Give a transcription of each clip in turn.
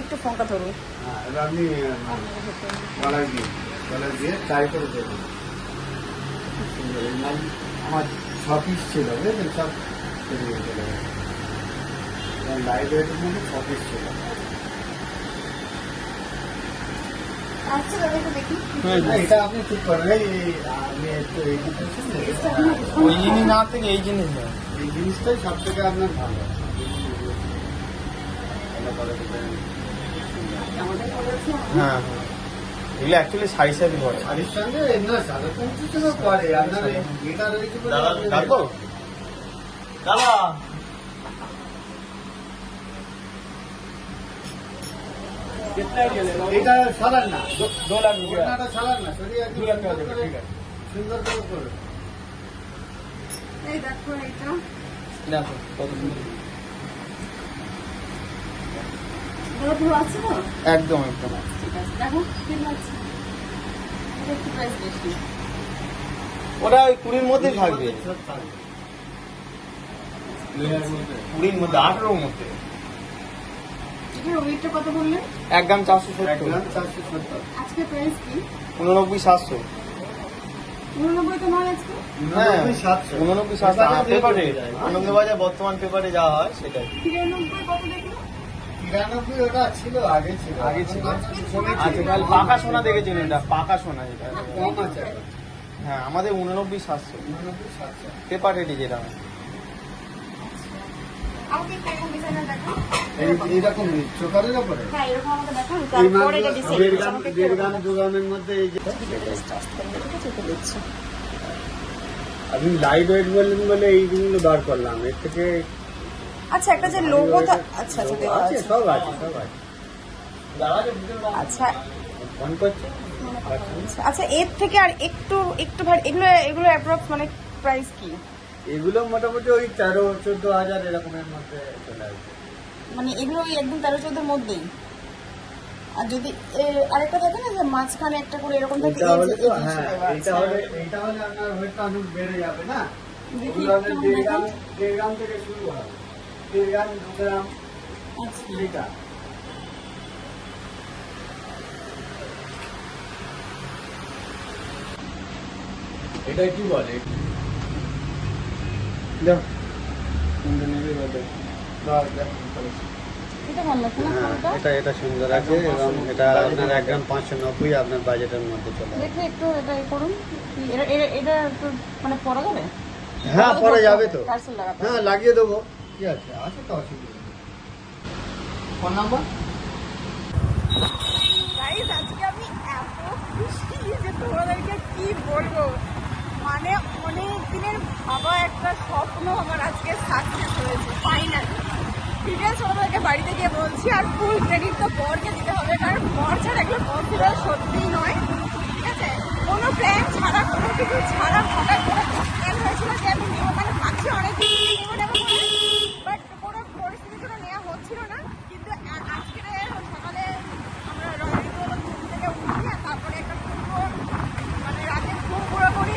একটু ফোনটা ধরুন। এবার আপনি গলায় দিয়ে ট্রাই করে দেবেন। আমার 6 পিস ছিল, বুঝলেন, সব বেরিয়ে চলে গেছে। লাইভ ওয়েটের মধ্যে 6 পিস ছিল। আচ্ছা দাদা একটু দেখি। এটা আপনি ঠিক করেন। আপনি একটু এই ওই জিনিস না থেকে এই জিনিস নেই। এই জিনিসটাই সব থেকে আপনার ভালো। হ্যাঁ, এগুলো অ্যাকচুয়ালি সারি সারি করে। শাড়ির সঙ্গে না সাদা পঞ্চাশ টাকা পরে আপনার এটা রয়েছে বলে দাদা আপনি- ডাকবো? দাদা এটা সালান না, 2 লাখ রুপিয়া। ওটা সালান না, সরিয়ে একদম 2 লাখ টাকা সুন্দর দেবে, করে- ঠিক আছে। সুন্দর করে করবে। এই দেখো এটা দেখো কত সুন্দর। পুরো আছে তো? একদম একদম। ঠিক আছে, দেখো ঠিক লাগছে। এটা একটু প্রাইস বেশি। ওটা ওই 20-র মধ্যেই থাকবে। সব থাকবে। 20-র মধ্যে, 18-র মধ্যে। এটার ওয়েটটা কত বললেন? 1 গ্রাম 470। 1 গ্রাম 470। আজকে প্রাইস কি? 89,700। 89 তো নয় আজকে? হ্যাঁ, 700 89,700 পেপারে। আনন্দবাজার বর্তমান পেপারে যা হয় সেটাই। 93 কত দেখলো? 93 ওটা ছিল, আগে ছিল। আগে ছিল। কমেছে। আচ্ছা তাহলে পাকা সোনা দেখেছেন, এটা পাকা সোনা এটা। কম আছে এখন। হ্যাঁ, আমাদের 89,700 89,700। পেপার রেডি যেটা। আমাকে একটা এরকম ডিজাইনের দেখাও। এইরকম চোকারের ওপরে হ্যাঁ, এরকম আমাকে দেখাও। এই তারপরে এটা ডিসাইড করছি। 1.5 আমাকে গ্রাম 2 গ্রামের মধ্যে এই যে ঠিক আছে, এটা দিচ্ছি। আপনি লাইভ ওয়েট বললেন বলে এইগুলো বার করলাম। এর থেকে আচ্ছা, একটা যে লোগোটা আচ্ছা আচ্ছা দেওয়া আছে, আছে। সব আছে, সব আছে। আচ্ছা ফোন করছে। আচ্ছা, এর থেকে আর একটু একটু ভারী এগুলো এগুলো অ্যাপ্রক্স মানে প্রাইস কি? এগুলো মোটামুটি ওই 13-14 হাজার এরকমের মধ্যে চলে আসবে। মানে এগুলো ওই একদম 13-14 মধ্যেই। আর যদি আরেকটা থাকে না যে মাঝখানে একটা করে এরকম থাকে, এইটা এই হলে যে তো এই হ্যাঁ, জিনিসটা দেওয়া এইটা আছে। হলে আপনার ওয়েটটা অনেক বেড়ে যাবে না। দেখি ওগুলো হলে একটু 1.5 দেখাও। গ্রাম 1.5 গ্রাম থেকে শুরু হবে। 1.5 গ্রাম 2 গ্রাম আচ্ছা, লিটার। এটা কি বলে? এটা ভালো লাগছে না কোনটা? এটা সুন্দর আছে এবং এটা আপনার 1 গ্রাম 590 আপনার বাজেটের মধ্যে চলে আসবে। দেখে একটু এটা করুন। কি এটা একটু মানে পরা যাবে? হ্যাঁ, পরে যাবে তো। পার্সেল লাগাতে। হ্যাঁ, লাগিয়ে দেবো। কি আছে, আছে তো, অসুবিধা নেই। Phone number? গাইস, আজকে আমি এত খুশি যে তোমাদেরকে কি বলবো। মানে অনেক দিনের ভাবা একটা স্বপ্ন আমার আজকে সাকসেস হয়েছে ফাইনালি। ডিটেলস তোমাদেরকে বাড়িতে গিয়ে বলছি, আর ফুল ক্রেডিট তো বরকে দিতে হবে, কারণ বর ছাড়া এগুলো পসিবল সত্যিই নয়। ঠিক আছে, কোনো প্ল্যান ছাড়া, কোনো কিছু ছাড়া হঠাৎ করে প্ল্যান হয়েছিল যে আমি নেবো, মানে ভাবছি অনেক কিছু নেবো বাট কোনো পরিস্থিতির জন্য নেওয়া হচ্ছিল না। কিন্তু আজকে সকালে আমরা ঘুম থেকে উঠি, আর তারপরে একটা মানে রাতে ঘুম পুরো করি,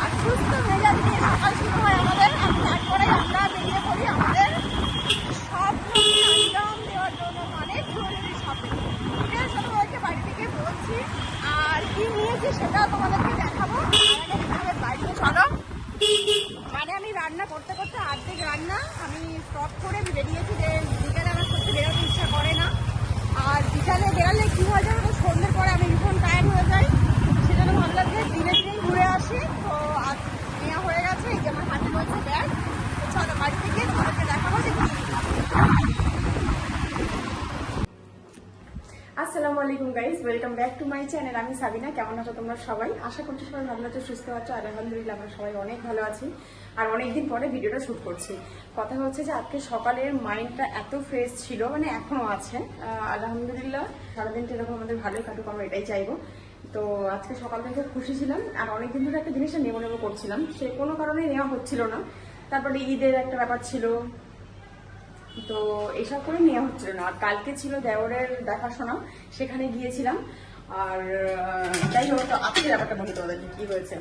আর সুস্থ মেজাজ নিয়ে সকাল শুরু হয় আমাদের। আর তারপরে আমরা বেরিয়ে পড়ি আমাদের স্বপ্ন আঞ্জাম দেওয়ার জন্য, মানে জরুরি স্বপ্ন। ডিটেলস তোমাদেরকে বাড়ি থেকে বলছি, আর কি নিয়েছি সেটাও তোমাদেরকে দেখাবো। বাড়িতে চলো। মানে আমি রান্না করতে করতে অর্ধেক রান্না আমি স্টপ করে আমি বেরিয়েছি, যে বিকালে আমার করতে বেরোতে ইচ্ছা করে না। আর বিকালে বেরোলে কি হয়ে যাবে, তো সন্ধ্যের পরে আমি ভীষণ টায়ার্ড হয়ে যাই। সেজন্য ভাবলাম যে দিনে দিনেই ঘুরে আসি। তো আজ নেওয়া হয়ে গেছে, এই যে আমার হাতে রয়েছে ব্যাগ। তো চলো বাড়িতে গিয়ে তোমাদেরকে দেখাবো যে কি। আসসালামু আলাইকুম guys, welcome back to my channel. আমি সাবিনা। কেমন আছো তোমরা সবাই? আশা করছি সবাই ভালো আছো, সুস্থ আছো। আর আলহামদুলিল্লাহ আমরা সবাই অনেক ভালো আছি। আর অনেকদিন পরে ভিডিওটা শুট করছি। কথা হচ্ছে যে আজকে সকালের মাইন্ডটা এত ফ্রেশ ছিল, মানে এখনো আছে। আলহামদুলিল্লাহ সারাদিনটা এরকম আমাদের ভালোই কাটুক, আমরা এটাই চাইবো। তো আজকে সকাল থেকে খুশি ছিলাম। আর অনেকদিন ধরে একটা জিনিসটা নেবো নেবো করছিলাম, সে কোনো কারণে নেওয়া হচ্ছিল না। তারপরে ঈদের একটা ব্যাপার ছিল, তো এসব করে নেওয়া হচ্ছিল না। আর কালকে ছিল দেওরের দেখাশোনা, সেখানে গিয়েছিলাম। আর যাই হোক, তো আজকে ব্যাপারটা বলি তোমাদেরকে কি হয়েছে।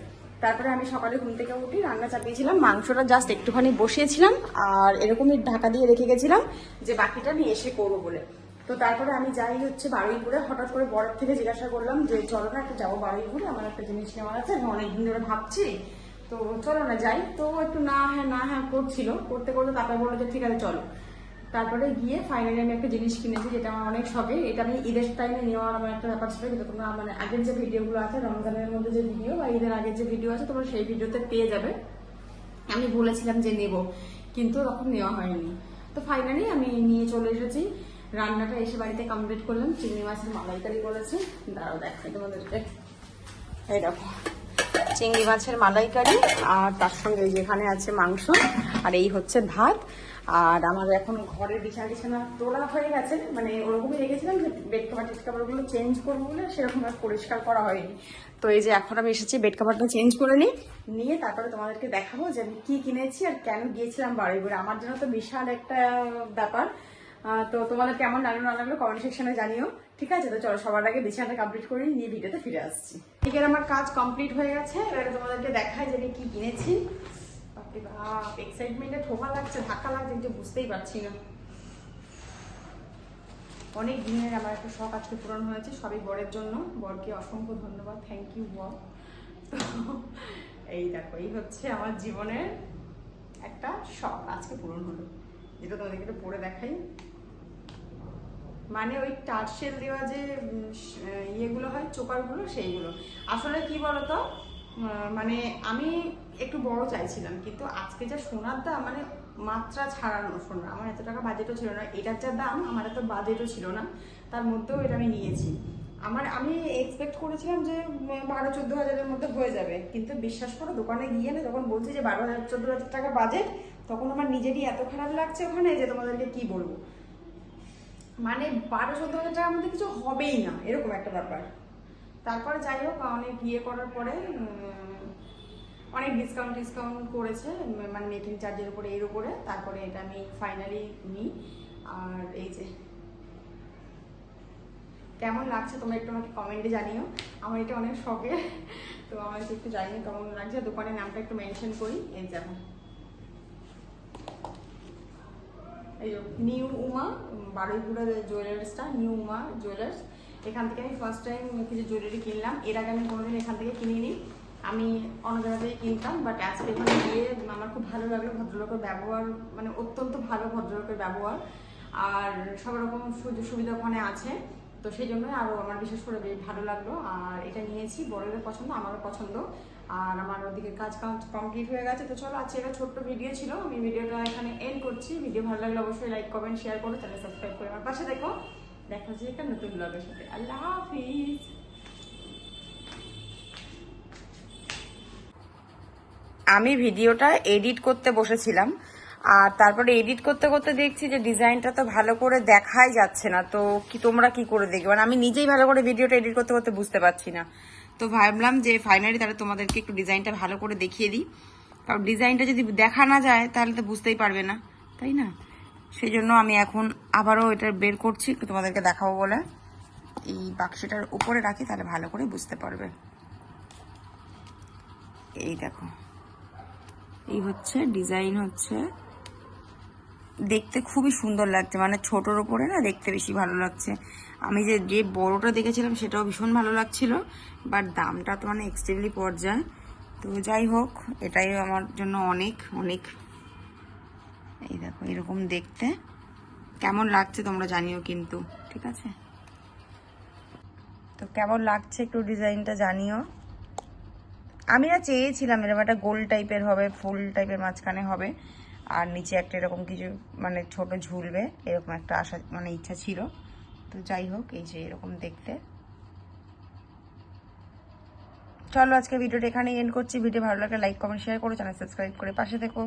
তারপরে আমি সকালে ঘুম থেকে উঠি, রান্না চাপিয়েছিলাম, মাংসটা জাস্ট একটুখানি বসিয়েছিলাম আর এরকমই ঢাকা দিয়ে রেখে গেছিলাম যে বাকিটা আমি এসে করবো বলে। তো তারপরে আমি যাই হচ্ছে বারুইপুরে, হঠাৎ করে বড় থেকে জিজ্ঞাসা করলাম যে চলো না একটু যাবো বারুইপুরে, আমার একটা জিনিস নেওয়ার আছে, আমি অনেকদিন ধরে ভাবছি, তো চলো না যাই। তো একটু না হ্যাঁ করছিল, করতে করতে তারপরে বললো যে ঠিক আছে চলো। তারপরে গিয়ে ফাইনালি আমি একটা জিনিস কিনেছি যেটা আমার অনেক শখে। এটা আমি ঈদের টাইমে নেওয়ার আমার একটা ব্যাপার ছিল, যেটা তোমরা মানে আগের যে ভিডিওগুলো আছে রমজানের মধ্যে যে ভিডিও বা ঈদের আগের যে ভিডিও আছে তোমরা সেই ভিডিওতে পেয়ে যাবে। আমি বলেছিলাম যে নেব, কিন্তু তখন নেওয়া হয়নি। তো ফাইনালি আমি নিয়ে চলে এসেছি। রান্নাটা এসে বাড়িতে কমপ্লিট করলাম। চিংড়ি মাছের মালাইকারি করেছি, দাঁড়াও দেখাই তোমাদেরকে। এই দেখো চিংড়ি মাছের মালাইকারি, আর তার সঙ্গে যেখানে আছে মাংস, আর এই হচ্ছে ভাত। আর আমার এখন ঘরের বিছানা তোলা হয়ে গেছে, মানে ওরকমই রেখেছিলাম যে বেড কাভার টেড কাভারগুলো চেঞ্জ করবো বলে, সেরকম আর পরিষ্কার করা হয়নি। তো এই যে এখন আমি এসেছি বেড কাভারটা চেঞ্জ করে নিয়ে তারপরে তোমাদেরকে দেখাবো যে আমি কি কিনেছি আর কেন গিয়েছিলাম বারুইপুরে। আমার জন্য তো বিশাল একটা ব্যাপার। তো তোমাদের কেমন লাগলো না লাগলো কমেন্ট সেকশনে জানিও, ঠিক আছে? তো চলো সবার আগে বিছানাটা কমপ্লিট করে নিয়ে ভিডিওতে ফিরে আসছি। ঠিক আছে, আমার কাজ কমপ্লিট হয়ে গেছে। এবারে তোমাদেরকে দেখাই যে আমি কি কিনেছি। বাপরে বাপ, এক্সাইটমেন্টে ঠোকা লাগছে, ধাক্কা লাগছে, কিন্তু বুঝতেই পারছি না। অনেক দিনের আমার একটা শখ আজকে পূরণ হয়েছে, সবই বরের জন্য। বরকে অসংখ্য ধন্যবাদ, থ্যাংক ইউ বর। তো এই দেখো, এই হচ্ছে আমার জীবনের একটা শখ আজকে পূরণ হলো, যেটা তোমাদেরকে একটু পরে দেখাই। মানে ওই টার্সেল দেওয়া যে ইয়েগুলো হয়, চোকারগুলো, সেইগুলো। আসলে কি বলতো, মানে আমি একটু বড় চাইছিলাম, কিন্তু আজকে যা সোনার দাম, মানে মাত্রা ছাড়ানো সোনা। আমার এত টাকা বাজেটও ছিল না, এটার যা দাম আমার এত বাজেটও ছিল না, তার মধ্যেও এটা আমি নিয়েছি। আমি এক্সপেক্ট করেছিলাম যে 12-14 হাজারের মধ্যে হয়ে যাবে, কিন্তু বিশ্বাস করো দোকানে গিয়ে না যখন বলছি যে 12,000-14,000 টাকা বাজেট, তখন আমার নিজেরই এত খারাপ লাগছে ওখানে যে তোমাদেরকে কি বলবো। মানে 12-14 হাজার টাকার মধ্যে কিছু হবেই না, এরকম একটা ব্যাপার। তারপরে যাই হোক, অনেক ইয়ে করার পরে অনেক ডিসকাউন্ট করেছে, মানে মেকিং চার্জের উপরে, এর উপরে। তারপরে এটা আমি ফাইনালি নিই। আর এই যে কেমন লাগছে তোমরা একটু আমাকে কমেন্টে জানিও, আমার এটা অনেক শখের। তো আমার একটু জানিও কেমন লাগছে। দোকানের নামটা একটু মেনশন করি, এই যেমন এই নিউ উমা, বারুইপুরের জুয়েলার্সটা নিউ উমা জুয়েলার্স। এখান থেকে আমি ফার্স্ট টাইম কিছু জুয়েলারি কিনলাম। এর আগে আমি কোনোদিন এখান থেকে কিনিনি, আমি অন্য জায়গা থেকে কিনতাম। বাট আজকে এখানে গিয়ে আমার খুব ভালো লাগলো। ভদ্রলোকের ব্যবহার মানে অত্যন্ত ভালো, ভদ্রলোকের ব্যবহার। আর সব রকম সুযোগ সুবিধা ওখানে আছে, তো সেই জন্য আরও আমার বিশেষ করে বেশ ভালো লাগলো। আর এটা নিয়েছি, বড়দের পছন্দ, আমারও পছন্দ। আর আমার ওদিকে কাজ কমপ্লিট হয়ে গেছে। তো চলো, আজকে একটা ছোট্ট ভিডিও ছিল, আমি ভিডিওটা এখানে এন্ড করছি। ভিডিও ভালো লাগলে অবশ্যই লাইক কমেন্ট শেয়ার করো, চ্যানেল সাবস্ক্রাইব করে আমার পাশে দেখো। দেখা হচ্ছে একটা নতুন ব্লগের সাথে। আল্লাহ হাফিজ। আমি ভিডিওটা এডিট করতে বসেছিলাম, আর তারপরে এডিট করতে করতে দেখছি যে ডিজাইনটা তো ভালো করে দেখাই যাচ্ছে না। তো কি তোমরা কি করে দেখবে, মানে আমি নিজেই ভালো করে ভিডিওটা এডিট করতে করতে বুঝতে পারছি না। তো ভাবলাম যে ফাইনালি তাহলে তোমাদেরকে একটু ডিজাইনটা ভালো করে দেখিয়ে দিই, কারণ ডিজাইনটা যদি দেখা না যায় তাহলে তো বুঝতেই পারবে না, তাই না? সেই জন্য আমি এখন আবারও এটা বের করছি একটু তোমাদেরকে দেখাবো বলে। এই বাক্সটার উপরে রাখি, তাহলে ভালো করে বুঝতে পারবে। এই দেখো, এই হচ্ছে ডিজাইন, হচ্ছে দেখতে খুবই সুন্দর লাগছে, মানে ছোটোর উপরে না দেখতে বেশি ভালো লাগছে। আমি যে বড়টা দেখেছিলাম সেটাও ভীষণ ভালো লাগছিল, বাট দামটা তো মানে এক্সট্রিমলি পর্যায়ে। তো যাই হোক, এটাই আমার জন্য অনেক অনেক। এই দেখো এরকম দেখতে, কেমন লাগছে তোমরা জানিও কিন্তু, ঠিক আছে? তো কেমন লাগছে একটু ডিজাইনটা জানিও। আমি না চেয়েছিলাম এরকম একটা গোল টাইপের হবে, ফুল টাইপের মাঝখানে হবে, আর নিচে একটা এরকম কিছু মানে ছোট ঝুলবে, এরকম একটা আশা মানে ইচ্ছা ছিল। তো যাই হোক, এই যে এরকম দেখতে। চলো আজকে ভিডিওটা এখানে এন্ড করছি। ভিডিও ভালো লাগলে লাইক কমেন্ট শেয়ার করো, চ্যানেল সাবস্ক্রাইব করে পাশে থেকো।